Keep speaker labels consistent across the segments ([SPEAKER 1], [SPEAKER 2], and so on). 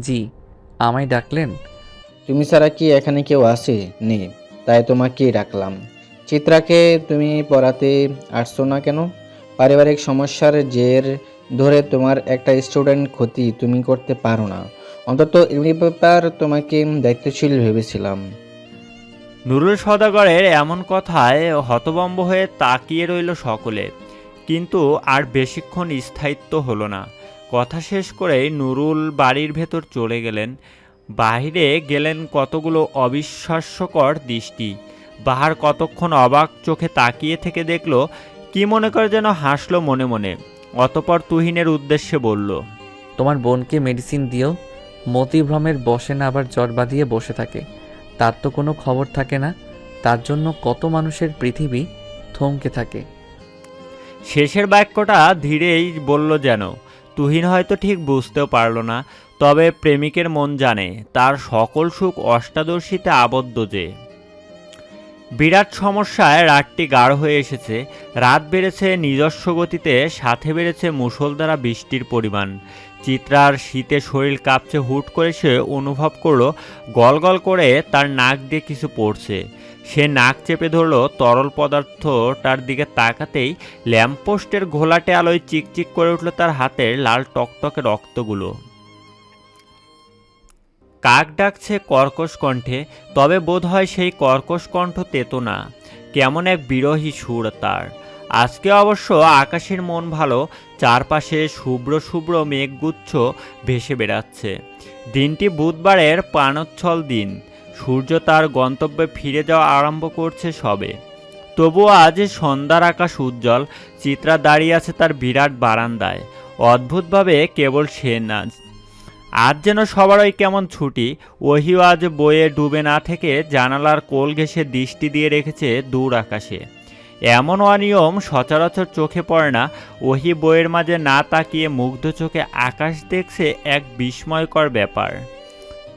[SPEAKER 1] জি, আমায় ডাকলেন?
[SPEAKER 2] তুমি ছাড়া কি এখানে কেউ আছে? নেই, তাই তোমাকেই ডাকলাম। চিত্রাকে তুমি পড়াতে আসছো না কেন? পারিবারিক সমস্যার জের ধরে তোমার একটা স্টুডেন্ট ক্ষতি তুমি করতে পারো না। অন্তত এই ব্যাপার তোমাকে দায়িত্বশীল ভেবেছিলাম।
[SPEAKER 3] নুরুল সওদাগরের এমন কথায় হতভম্ব হয়ে তাকিয়ে রইল সকলে, কিন্তু আর বেশিক্ষণ স্থায়িত্ব হলো না। কথা শেষ করেই নুরুল বাড়ির ভেতর চলে গেলেন। বাহিরে গেলেন কতগুলো অবিশ্বাস্যকর দৃষ্টি। বাহার কতক্ষণ অবাক চোখে তাকিয়ে থেকে দেখল, কি মনে করে যেন হাসলো মনে মনে। অতপর তুহিনের উদ্দেশ্যে বলল,
[SPEAKER 1] তোমার বোনকে মেডিসিন দিও। মতিভ্রমের বসে না আবার জ্বর বাঁধিয়ে বসে থাকে। তার তো কোনো খবর থাকে না। তার জন্য কত মানুষের পৃথিবী থমকে থাকে।
[SPEAKER 3] শেষের বাক্যটা ধীরেই বলল যেন। তুহিন হয়তো ঠিক বুঝতেও পারল না, তবে প্রেমিকের মন জানে তার সকল সুখ অষ্টাদশীতে আবদ্ধ যে। বিরাট সমস্যায় রাতটি গাঢ় হয়ে এসেছে। রাত বেড়েছে নিজস্ব গতিতে, সাথে বেড়েছে মুষলধারা বৃষ্টির পরিমাণ। চিত্রার শীতে শরীর কাঁপছে। হুট করে সে অনুভব করলো গল গল করে তার নাক দিয়ে কিছু পড়ছে। সে নাক চেপে ধরল তরল পদার্থটার দিকে তাকাতেই ল্যাম্পপোস্টের ঘোলাটে আলোয় চিকচিক করে উঠল তার হাতের লাল টকটকে রক্তগুলো। কাক ডাকছে কর্কশ কণ্ঠে, তবে বোধ হয় সেই কর্কশ কণ্ঠ তেতো না, কেমন এক বিরহী সুর তার। আজকে অবশ্য আকাশের মন ভালো, চারপাশে শুভ্র শুভ্র মেঘগুচ্ছ ভেসে বেড়াচ্ছে। দিনটি বুধবারের প্রাণোচ্ছল দিন। সূর্য তার গন্তব্যে ফিরে যাওয়া আরম্ভ করছে সবে। তবুও আজ সন্ধ্যার আকাশ উজ্জ্বল। চিত্রা দাঁড়িয়ে আছে তার বিরাট বারান্দায়। অদ্ভুতভাবে কেবল সে না, আজ যেন সবারই কেমন ছুটি। ওহিও আজ বইয়ে ডুবে না থেকে জানালার কোল ঘেঁষে দৃষ্টি দিয়ে রেখেছে দূর আকাশে। এমন অনিয়ম সচরাচর চোখে পড়ে না। ওহি বইয়ের মাঝে না তাকিয়ে মুগ্ধ চোখে আকাশ দেখছে, এক বিস্ময়কর ব্যাপার।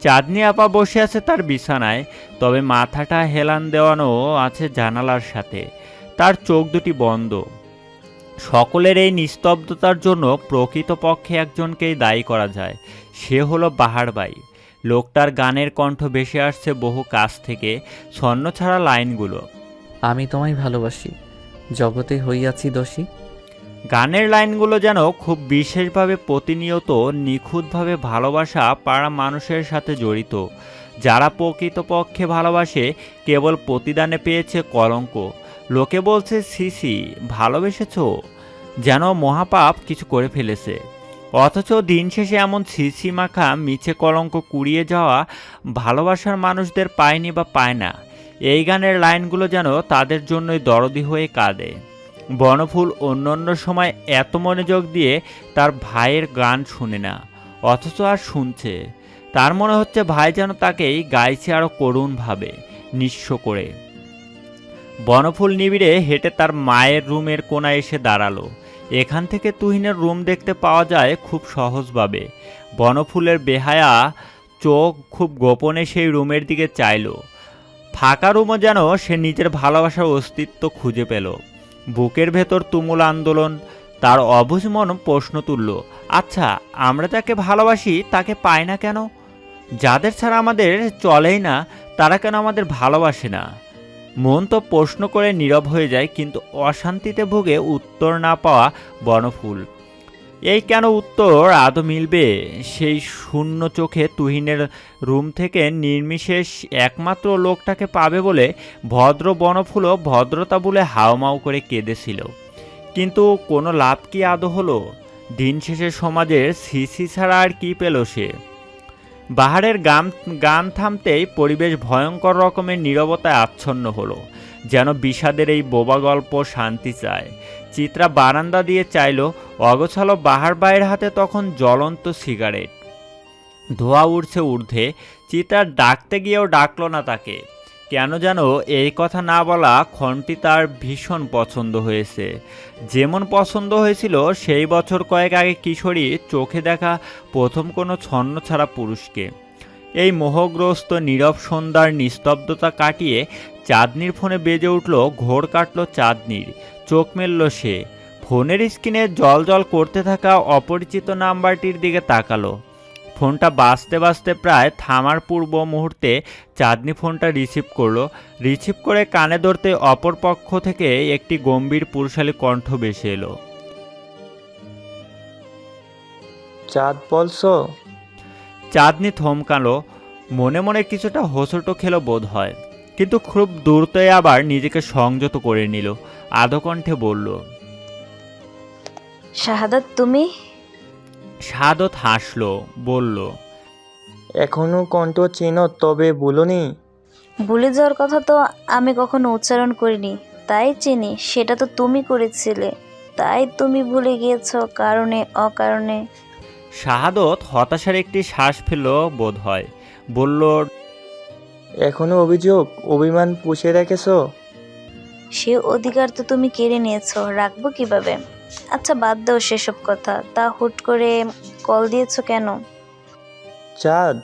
[SPEAKER 3] চাঁদনি আপা বসে আছে তার বিছানায়, তবে মাথাটা হেলান দেওয়ানো আছে জানালার সাথে। তার চোখ দুটি বন্ধ। সকলের এই নিস্তব্ধতার জন্য প্রকৃতপক্ষে একজনকেই দায়ী করা যায়, সে হলো বাহার ভাই। লোকটার গানের কণ্ঠ ভেসে আসছে বহু কাছ থেকে, ছন্নছাড়া লাইনগুলো।
[SPEAKER 1] আমি তোমায় ভালোবাসি, জগতে হইয়াছি দোষী।
[SPEAKER 3] গানের লাইনগুলো যেন খুব বিশেষভাবে প্রতিনিয়ত নিখুঁতভাবে ভালোবাসা পাড়া মানুষের সাথে জড়িত, যারা প্রকৃতপক্ষে ভালোবাসে কেবল প্রতিদানে পেয়েছে কলঙ্ক। লোকে বলছে সিসি ভালোবেসেছো, যেন মহাপাপ কিছু করে ফেলেছে। অথচ দিন শেষে এমন ছিছি মাখা মিছে কলঙ্ক কুড়িয়ে যাওয়া ভালোবাসার মানুষদের পায়নি বা পায় না। এই গানের লাইনগুলো যেন তাদের জন্যই দরদি হয়ে কাঁদে। বনফুল অন্যান্য সময় এত মনোযোগ দিয়ে তার ভাইয়ের গান শুনে না, অথচ আর শুনছে। তার মনে হচ্ছে ভাই যেন তাকেই গাইছে আরও করুণভাবে, নিঃস্ব করে। বনফুল নিবিড়ে হেঁটে তার মায়ের রুমের কোণায় এসে দাঁড়ালো। এখান থেকে তুহিনের রুম দেখতে পাওয়া যায় খুব সহজভাবে। বনফুলের বেহায়া চোখ খুব গোপনে সেই রুমের দিকে চাইল। ফাঁকা রুমও যেন সে নিজের ভালোবাসার অস্তিত্ব খুঁজে পেল। বুকের ভেতর তুমুল আন্দোলন। তার অবুঝ মন প্রশ্ন তুলল, আচ্ছা আমরা যাকে ভালোবাসি তাকে পাই না কেন? যাদের ছাড়া আমাদের চলেই না, তারা কেন আমাদের ভালোবাসে না? মন তো প্রশ্ন করে নীরব হয়ে যায়, কিন্তু অশান্তিতে ভুগে উত্তর না পাওয়া বনফুল। এই কেন উত্তর আদৌ মিলবে সেই শূন্য চোখে তুহিনের রুম থেকে নির্বিশেষ একমাত্র লোকটাকে পাবে বলে ভদ্র বনফুলও ভদ্রতা বলে হাওমাও করে কেঁদেছিল। কিন্তু কোনো লাভ কি আদৌ হলো? দিন শেষে সমাজের সিসি ছাড়া আর কি পেল সে? বাহারের গান থামতেই পরিবেশ ভয়ঙ্কর রকমের নীরবতায় আচ্ছন্ন হলো, যেন বিষাদের এই বোবা গল্প শান্তি চায়। চিত্রা বারান্দা দিয়ে চাইল, অগোছালো বাহার ভাইয়ের হাতে তখন জ্বলন্ত সিগারেট, ধোঁয়া উঠছে ঊর্ধ্বে। চিত্রা ডাকতে গিয়েও ডাকল না তাকে। কেন যেন এই কথা না বলা ক্ষণটি তার ভীষণ পছন্দ হয়েছে। যেমন পছন্দ হয়েছিল সেই বছর কয়েক আগে কিশোরী চোখে দেখা প্রথম কোনো ছন্নছাড়া পুরুষকে। এই মোহগ্রস্ত নীরব সন্ধ্যার নিস্তব্ধতা কাটিয়ে চাঁদনির ফোনে বেজে উঠল, ঘোর কাটল চাঁদনির। চোখ মেলল সে। ফোনের স্ক্রিনে জল জল করতে থাকা অপরিচিত নাম্বারটির দিকে তাকালো। ফোনটা বাজতে বাজতে প্রায় থামার পূর্ব মুহূর্তে চাঁদনি ফোনটা রিসিভ করলো। রিসিভ করে কানে ধরতে অপর পক্ষ থেকে একটি গম্ভীর পুরুষালী কণ্ঠ ভেসে এলো।
[SPEAKER 4] চাঁদ বলছো?
[SPEAKER 3] চাঁদনি থমকালো, মনে মনে কিছুটা হোঁচট খেলো বোধ হয়, কিন্তু খুব দ্রুতই আবার নিজেকে সংযত করে নিল। আধো কণ্ঠে বলল,
[SPEAKER 5] শাহাদাত তুমি?
[SPEAKER 3] শাহাদত হাসলো, বলল,
[SPEAKER 4] এখনো কণ্ঠ চেনো তবে বলনি?
[SPEAKER 5] ভুলে যাওয়ার কথা তো আমি কখনো উচ্চারণ করিনি, তাই চিনি। সেটা তো তুমি করেছিলে, তাই তুমি ভুলে গিয়েছো কারণে অকারণে।
[SPEAKER 3] শাহাদত হতাশার একটি শ্বাস ফেলল বোধ হয়, বলল,
[SPEAKER 4] এখনো অভিযোগ অভিমান পুষে রেখেছো?
[SPEAKER 5] সে অধিকার তো তুমি কেড়ে নিয়েছো, রাখবো কিভাবে? আচ্ছা বাদ দাও সেসব কথা। তা হুট করে কল দিয়েছো কেন?
[SPEAKER 4] চাঁদ,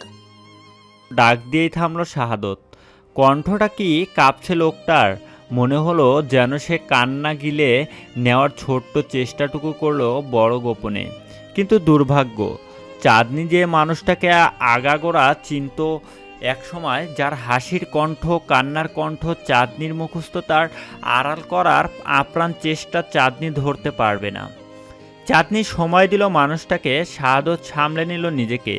[SPEAKER 3] ডাক দিয়েই থামলো শাহাদত। কণ্ঠটা কি কাঁপছে লোকটার। মনে হলো যেন সে কান্না গিলে নেওয়ার ছোট্ট চেষ্টাটুকু করলো বড় গোপনে। কিন্তু দুর্ভাগ্য, চাঁদনি যে মানুষটাকে আগাগোড়া চিনত একসময়, যার হাসির কণ্ঠ কান্নার কণ্ঠ চাঁদনির মুখস্থ, তার আড়াল করার আপ্রাণ চেষ্টা চাঁদনি ধরতে পারবে না। চাঁদনি সময় দিল মানুষটাকে। শাহাদত সামলে নিল নিজেকে,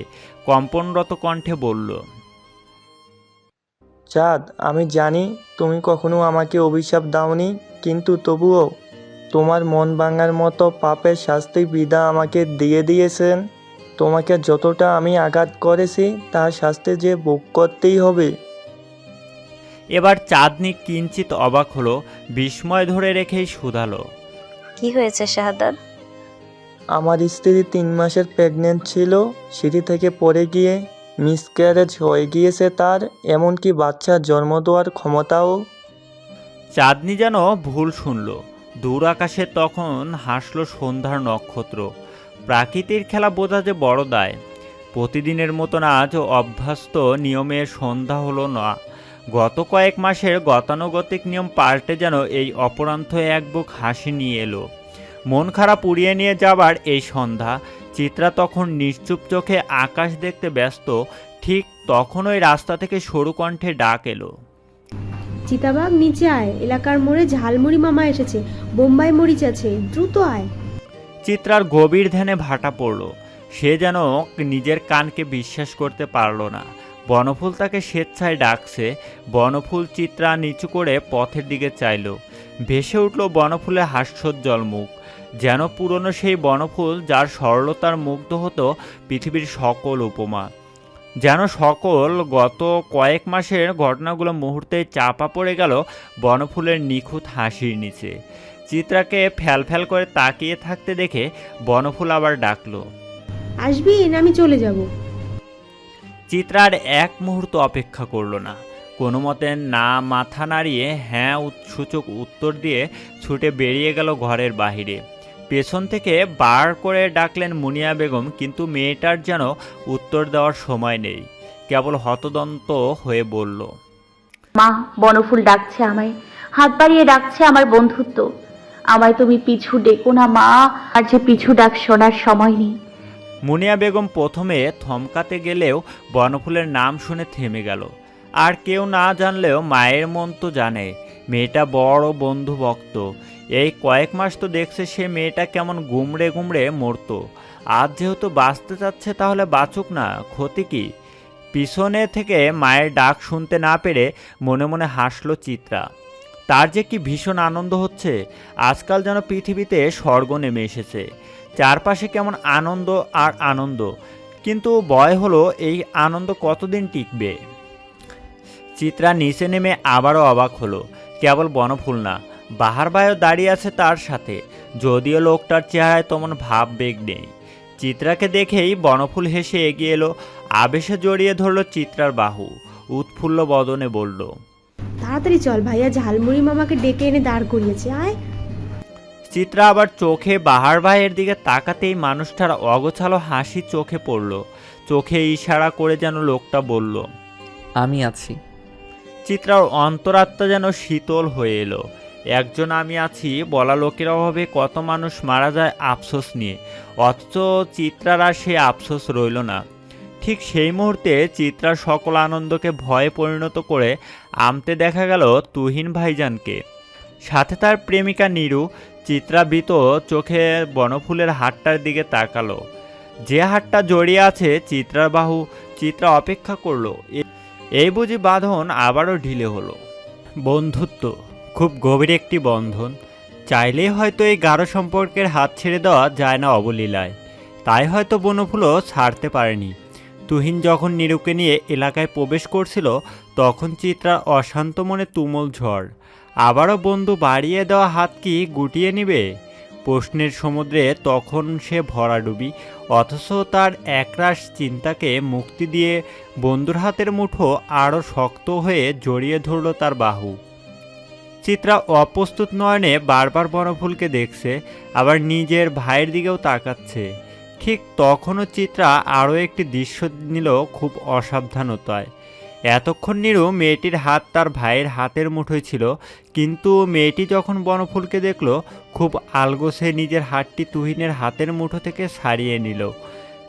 [SPEAKER 3] কম্পনরত কণ্ঠে বলল,
[SPEAKER 4] চাঁদ, আমি জানি তুমি কখনো আমাকে অভিশাপ দাওনি, কিন্তু তবুও তোমার মন ভাঙার মতো পাপের শাস্তি বিধা আমাকে দিয়ে দিয়েছেন। তোমাকে যতটা আমি আঘাত করেছি তার শাস্তি যে ভোগ করতেই হবে।
[SPEAKER 3] এবার চাঁদনি কিঞ্চিত অবাক হলো, বিস্ময় ধরে রেখেই শুধালো,
[SPEAKER 5] কি হয়েছে শাহাদাত?
[SPEAKER 4] আমার স্ত্রী 3 মাসের প্রেগনেন্ট ছিল, সিঁড়ি থেকে পড়ে গিয়ে মিসক্যারেজ হয়ে গিয়েছে তার, এমনকি বাচ্চা জন্ম দেওয়ার ক্ষমতাও।
[SPEAKER 3] চাঁদনি যেন ভুল শুনল। দূর আকাশে তখন হাসল সন্ধ্যার নক্ষত্র। প্রাকৃতির খেলা বোঝা যে বড় দায়। প্রতিদিনের মতন আজ অভ্যস্ত নিয়মে সন্ধ্যা হলো না। গত কয়েক মাসের গতানুগতিক নিয়ম পাল্টে যেন এই অপরান্ত এক বুক হাসি নিয়ে এলো। মন খারাপ উড়িয়ে নিয়ে যাবার এই সন্ধ্যা। চিত্রা তখন নিশ্চুপ চোখে আকাশ দেখতে ব্যস্ত। ঠিক তখনই রাস্তা থেকে সরু কণ্ঠে ডাক এলো,
[SPEAKER 6] চিতাবাঘ নিচে আয়, এলাকার মোড়ে ঝালমুড়ি মামা এসেছে, বোম্বাই মরিচ আছে, দ্রুত আয়।
[SPEAKER 3] চিত্রার গভীর ধ্যানে ভাটা পড়ল। সে যেন নিজের কানকে বিশ্বাস করতে পারল না। বনফুল তাকে স্বেচ্ছায় ডাকছে। বনফুল চিত্রা নিচু করে পথের দিকে চাইল। ভেসে উঠল বনফুলের হাস্যোজ্জ্বল মুখ, যেন পুরনো সেই বনফুল যার সরলতার মুগ্ধ হতো পৃথিবীর সকল উপমা। যেন সকল গত কয়েক মাসের ঘটনাগুলো মুহূর্তে চাপা পড়ে গেল বনফুলের নিখুঁত হাসির নিচে। চিত্রাকে ফ্যালফ্যাল করে তাকিয়ে থাকতে দেখে বনফুল আবার ডাকলো,
[SPEAKER 6] আসবি না আমি চলে যাব।
[SPEAKER 3] চিত্রার এক মুহূর্ত অপেক্ষা করলো না। কোনো মতে না মাথা নাড়িয়ে হ্যাঁ সূচক উত্তর দিয়ে ছুটে বেরিয়ে গেল ঘরের বাহিরে। পেছন থেকে বার করে ডাকলেন মুনিয়া বেগম, কিন্তু মেয়েটার যেন উত্তর দেওয়ার সময় নেই। কেবল হতদন্ত হয়ে বলল,
[SPEAKER 7] মা, বনফুল ডাকছে আমায়, হাত বাড়িয়ে ডাকছে আমার বন্ধুত্ব। আমায় তুমি পিছু ডেকো না মা, আর যে পিছু ডাক শোনার সময় নেই।
[SPEAKER 3] মুনিয়া বেগম প্রথমে থমকাতে গেলেও বনফুলের নাম শুনে থেমে গেল। আর কেউ না জানলেও মায়ের মন তো জানে, মেয়েটা বড় বন্ধুভক্ত। এই কয়েক মাস তো দেখছে সে মেয়েটা কেমন গুমড়ে গুমড়ে মরতো। আজ যেহেতু বাঁচতে চাচ্ছে তাহলে বাঁচুক না, ক্ষতি কি? পিছনে থেকে মায়ের ডাক শুনতে না পেরে মনে মনে হাসল চিত্রা। তার যে কি ভীষণ আনন্দ হচ্ছে। আজকাল যেন পৃথিবীতে স্বর্গ নেমে এসেছে। চারপাশে কেমন আনন্দ আর আনন্দ, কিন্তু ভয় হলো এই আনন্দ কতদিন টিকবে। চিত্রা নিচে নেমে আবারও অবাক হলো। কেবল বনফুল না, বাহার ভাইও দাঁড়িয়ে আছে তার সাথে, যদিও লোকটার চেহারায় তেমন ভাব বেগ নেই। চিত্রাকে দেখেই বনফুল হেসে এগিয়ে এলো, আবেশে জড়িয়ে ধরল চিত্রার বাহু, উৎফুল্ল বদনে বলল,
[SPEAKER 6] তাড়াতাড়ি চল, ভাইয়া ঝালমুড়ি মামাকে ডেকে এনে দাঁড় করিয়েছে, আয়।
[SPEAKER 3] চিত্রা আবার চোখে বাহার ভাইয়ের দিকে তাকাতেই মানুষটার অগোছালো হাসি চোখে পড়ল। চোখে ইশারা করে যেন লোকটা বলল,
[SPEAKER 1] আমি আছি।
[SPEAKER 3] চিত্রার অন্তরাত্মা যেন শীতল হয়ে এলো। একজন আমি আছি বলা লোকের অভাবে কত মানুষ মারা যায় আফসোস নিয়ে, অথচ চিত্রার আর সে আফসোস রইল না। ঠিক সেই মুহূর্তে চিত্রার সকল আনন্দকে ভয়ে পরিণত করে আমতে দেখা গেল তুহিন ভাইজানকে, সাথে তার প্রেমিকা নীরু। চিত্রা ভীত চোখে বনফুলের হাতটার দিকে তাকালো, যে হাতটা জড়িয়ে আছে চিত্রার বাহু। চিত্রা অপেক্ষা করলো, এই বুঝি বাঁধন আবারও ঢিলে হলো। বন্ধুত্ব খুব গভীর একটি বন্ধন, চাইলেই হয়তো এই গাঢ় সম্পর্কের হাত ছেড়ে দেওয়া যায় না অবলীলায়। তাই হয়তো বনফুলও ছাড়তে পারেনি। তুহিন যখন নীরুকে নিয়ে এলাকায় প্রবেশ করছিল, তখন চিত্রার অশান্ত মনে তুমুল ঝড়। আবারও বন্ধু বাড়িয়ে দেওয়া হাত কি গুটিয়ে নিবে? প্রশ্নের সমুদ্রে তখন সে ভরাডুবি, অথচ তার একরাশ চিন্তাকে মুক্তি দিয়ে বন্ধুর হাতের মুঠো আরও শক্ত হয়ে জড়িয়ে ধরল তার বাহু। চিত্রা অপ্রস্তুত নয়নে বারবার বনফুলকে দেখছে, আবার নিজের ভাইয়ের দিকেও তাকাচ্ছে। ঠিক তখনও চিত্রা আরও একটি দৃশ্য নিল খুব অসাবধানতায়। এতক্ষণ নীরু মেয়েটির হাত তার ভাইয়ের হাতের মুঠোয় ছিল, কিন্তু মেয়েটি যখন বনফুলকে দেখল, খুব আলগোছে নিজের হাতটি তুহিনের হাতের মুঠো থেকে ছাড়িয়ে নিল।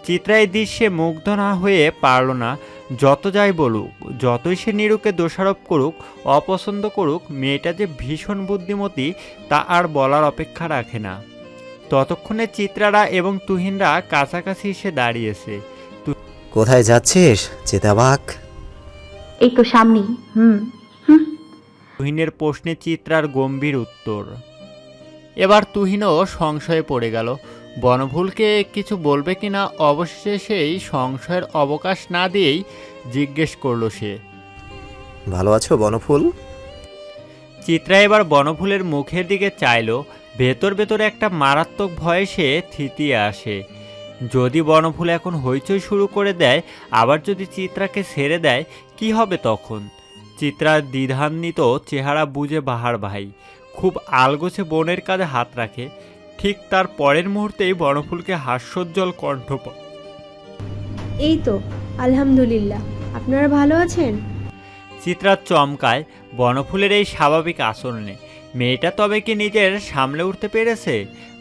[SPEAKER 3] চিত্রা এই দৃশ্যে মুগ্ধ না হয়ে পারল না। যত যাই বলুক, যতই সে নীরুকে দোষারোপ করুক, অপছন্দ করুক, মেয়েটা যে ভীষণ বুদ্ধিমতী তা আর বলার অপেক্ষা রাখে না। ততক্ষণে চিত্রারা এবং তুহিনরা কাছাকাছি এসে দাঁড়িয়েছে।
[SPEAKER 8] কোথায় যাচ্ছিস চিতাবাঘ?
[SPEAKER 7] এই তো সামনেই।
[SPEAKER 3] তুহিনের প্রশ্নে চিত্রার গম্ভীর উত্তর। এবার তুহিনও সংশয়ে পড়ে গেল, বনফুলকে কিছু বলবে কিনা। অবশেষে সেই সংশয়ের অবকাশ না দিয়েই জিজ্ঞেস করলো সে,
[SPEAKER 8] ভালো আছো বনফুল?
[SPEAKER 3] চিত্রা এবার বনফুলের মুখের দিকে চাইল। ভেতর ভেতর একটা মারাত্মক ভয়ে সে থিতিয়ে আসে। যদি বনফুল এখন হইচই শুরু করে দেয়, আবার যদি চিত্রাকে ছেড়ে দেয়, কি হবে তখন? চিত্রার দ্বিধান্বিত চেহারা বুঝে বাহার ভাই খুব আলগোছে বোনের কাঁধে হাত রাখে। ঠিক তার পরের মুহূর্তেই বনফুলকে হাস্যোজ্জ্বল কণ্ঠ।
[SPEAKER 6] এই তো আলহামদুলিল্লাহ, আপনারা ভালো আছেন?
[SPEAKER 3] চিত্রা চমকায় বনফুলের এই স্বাভাবিক আচরণে। মেয়েটা তবে কি নিজের সামলে উঠতে পেরেছে?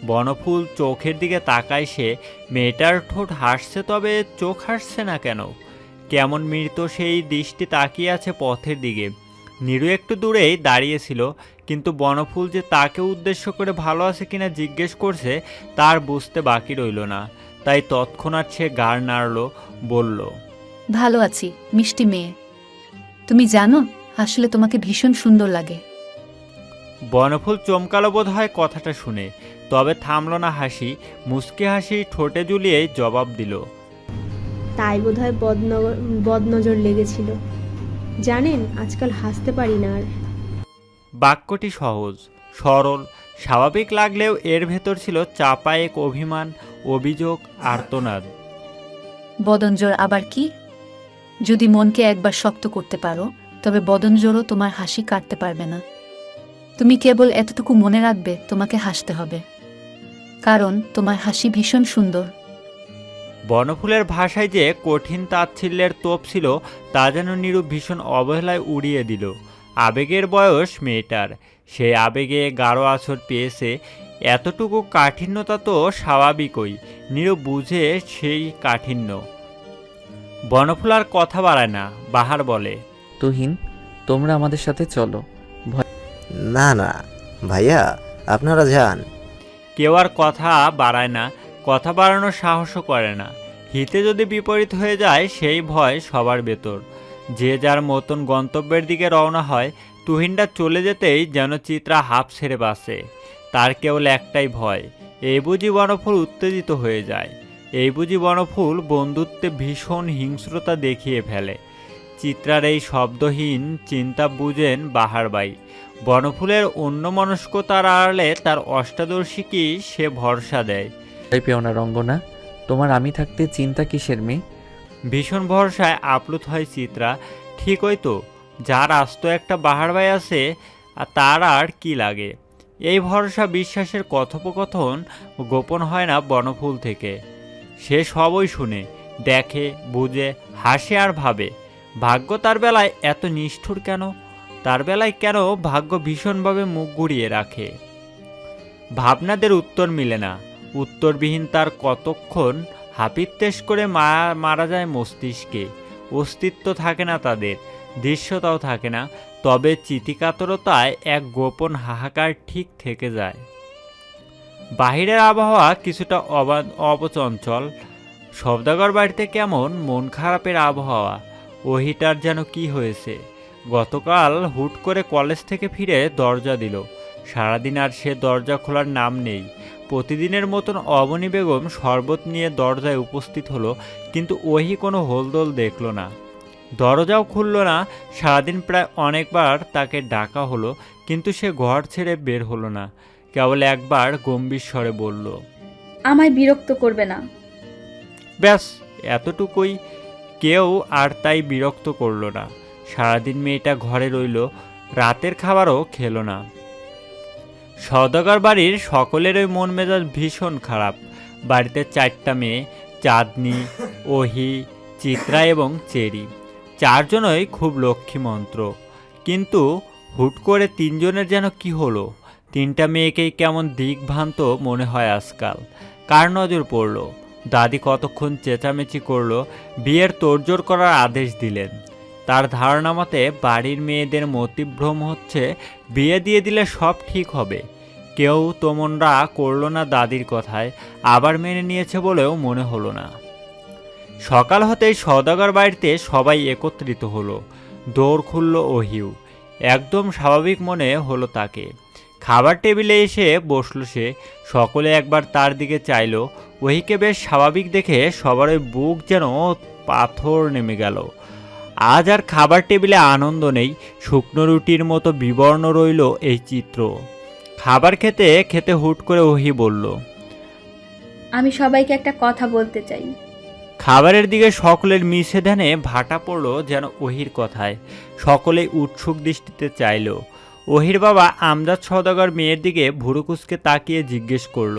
[SPEAKER 3] বনফুল চোখের দিকে তাকায় সে। মেয়েটার ঠোঁট হাসছে, তবে চোখ হাসছে না কেন? কেমন মৃত সেই দৃষ্টি তাকিয়ে আছে পথের দিকে। নীরু একটু দূরেই দাঁড়িয়েছিল, কিন্তু বনফুল যে তাকে উদ্দেশ্য করে ভালো আছে কিনা জিজ্ঞেস করছে তার বুঝতে বাকি রইল না। তাই তৎক্ষণাৎ সে গাড় নাড়ল, বলল,
[SPEAKER 9] ভালো আছি মিষ্টি মেয়ে। তুমি জানো, আসলে তোমাকে ভীষণ সুন্দর লাগে।
[SPEAKER 3] বনফুল চমকালো বোধ হয় কথাটা শুনে, তবে থামল না হাসি। মুচকি হাসি ঠোঁটে ঝুলিয়ে জবাব দিল,
[SPEAKER 6] তাই বোধহয় বদনজর লেগেছিল। জানেন, আজকাল হাসতে পারি না আর।
[SPEAKER 3] বাক্যটি সহজ, সরল, স্বাভাবিক লাগলেও এর ভেতর ছিল চাপা এক অভিমান, অভিযোগ, আর্তনাদ।
[SPEAKER 9] বদনজোর আবার কি? যদি মনকে একবার শক্ত করতে পারো, তবে বদনজোরও তোমার হাসি কাটতে পারবে না। তুমি কেবল এতটুকু মনে রাখবে, তোমাকে হাসতে হবে, কারণ তোমার হাসি ভীষণ সুন্দর।
[SPEAKER 3] বনফুলের ভাষায় যে কঠিন তাচ্ছিল্যের তোপ ছিল, তা যেন নীরু ভীষণ অবহেলায় উড়িয়ে দিল। আবেগের বয়স মেয়েটার, সেই আবেগে গাঢ় আছর পেয়েছে। এতটুকু কাঠিন্যতা তো স্বাভাবিকই, নীরু বুঝে সেই কাঠিন্য। বনফুল আর কথা বাড়ায় না, বাহার বলে,
[SPEAKER 1] তুহিন, তোমরা আমাদের সাথে চলো।
[SPEAKER 8] না না ভাইয়া, আপনারা যান।
[SPEAKER 3] কেউ আর কথা বাড়ায় না, কথা বাড়ানোর সাহসও করে না। হিতে যদি বিপরীত হয়ে যায় সেই ভয় সবার ভেতর। যে যার মতন গন্তব্যের দিকে রওনা হয়। তুহিনটা চলে যেতেই যেন চিত্রা হাঁপ ছেড়ে বাঁচে। তার কেবল একটাই ভয়, এই বুঝি বনফুল উত্তেজিত হয়ে যায়, এই বুঝি বনফুল বন্ধুত্বে ভীষণ হিংস্রতা দেখিয়ে ফেলে। চিত্রার এই শব্দহীন চিন্তা বুঝেন বাহারবাই। বনফুলের অন্যমনস্কতার আড়ালে তার অষ্টাদর্শী কি সে ভরসা দেয়।
[SPEAKER 1] ভয় পেও না রঙ্গনা, তোমার আমি থাকতে চিন্তা কিসের মেয়ে?
[SPEAKER 3] ভীষণ ভরসায় আপ্লুত হয় চিত্রা। ঠিকই তো, যার আস্ত একটা বাহারবাই আছে তার আর কি লাগে। এই ভরসা বিশ্বাসের কথোপকথন গোপন হয় না বনফুল থেকে। সে সবই শুনে, দেখে, বুঝে, হাসে আর ভাবে, ভাগ্য তার বেলায় এত নিষ্ঠুর কেন? তার বেলায় কেন ভাগ্য ভীষণভাবে মুখ ঘুরিয়ে রাখে? ভাবনাদের উত্তর মিলে না। উত্তরবিহীন তার কতক্ষণ হাপিত্তেশ করে মারা যায় মস্তিষ্কে, অস্তিত্ব থাকে না তাদের, দৃশ্যতাও থাকে না, তবে চিতিকাতরতায় এক গোপন হাহাকার ঠিক থেকে যায়। বাহিরের আবহাওয়া কিছুটা অবচঞ্চল। সওদাগর বাড়িতে কেমন মন খারাপের আবহাওয়া। ওহিটার যেন কি হয়েছে। গতকাল হুট করে কলেজ থেকে ফিরে দরজা দিল। সারাদিন আর সে দরজা খোলার নাম নেই। প্রতিদিনের মতন অবনী বেগম শরবত নিয়ে দরজায় উপস্থিত হলো, কিন্তু ওহি কোনো হোলদোল দেখল না, দরজাও খুলল না। সারাদিন প্রায় অনেকবার তাকে ডাকা হলো, কিন্তু সে ঘর ছেড়ে বের হলো না। কেবল একবার গম্ভীর স্বরে বলল,
[SPEAKER 10] আমায় বিরক্ত করবে না।
[SPEAKER 3] ব্যাস এতটুকুই। কেউ আর তাই বিরক্ত করল না। সারাদিন মেয়েটা ঘরে রইল, রাতের খাবারও খেলো না। সওদাগর বাড়ির সকলেরই মন মেজাজ ভীষণ খারাপ। বাড়িতে 4টা মেয়ে, চাঁদনি, ওহি, চিত্রা এবং চেরি, 4 জনই খুব লক্ষ্মীমন্ত্র। কিন্তু হুট করে 3 জনের যেন কি হলো। 3টা মেয়েকেই কেমন দিকভ্রান্ত মনে হয় আজকাল। কার নজর পড়ল? দাদি কতক্ষণ চেঁচামেচি করলো, বিয়ের তোড়জোড় করার আদেশ দিলেন। তার ধারণা মতে বাড়ির মেয়েদের মতিভ্রম হচ্ছে, বিয়ে দিয়ে দিলে সব ঠিক হবে। কেউ তোমরা করলো না দাদির কথায়, আবার মেনে নিয়েছে বলেও মনে হলো না। সকাল হতেই সওদাগর বাড়িতে সবাই একত্রিত হলো। দৌড় খুলল ওহিও। একদম স্বাভাবিক মনে হলো তাকে। খাবার টেবিলে এসে বসলো সে। সকলে একবার তার দিকে চাইলো। ওহিকে বেশ স্বাভাবিক দেখে সবারই বুক যেন পাথর নেমে গেল। আজ আর খাবার টেবিলে আনন্দ নেই, শুকনো রুটির মতো বিবর্ণ রইল এই চিত্র। খাবার খেতে খেতে হুট করে ওহি বলল,
[SPEAKER 10] আমি সবাইকে একটা কথা বলতে চাই।
[SPEAKER 3] খাবারের দিকে সকলের মিশে ধ্যানে ভাটা পড়ল যেন ওহির কথায়। সকলেই উৎসুক দৃষ্টিতে চাইল। ওহির বাবা আমজাদ সওদাগর মেয়ের দিকে ভুরুকুচকে তাকিয়ে জিজ্ঞেস করল,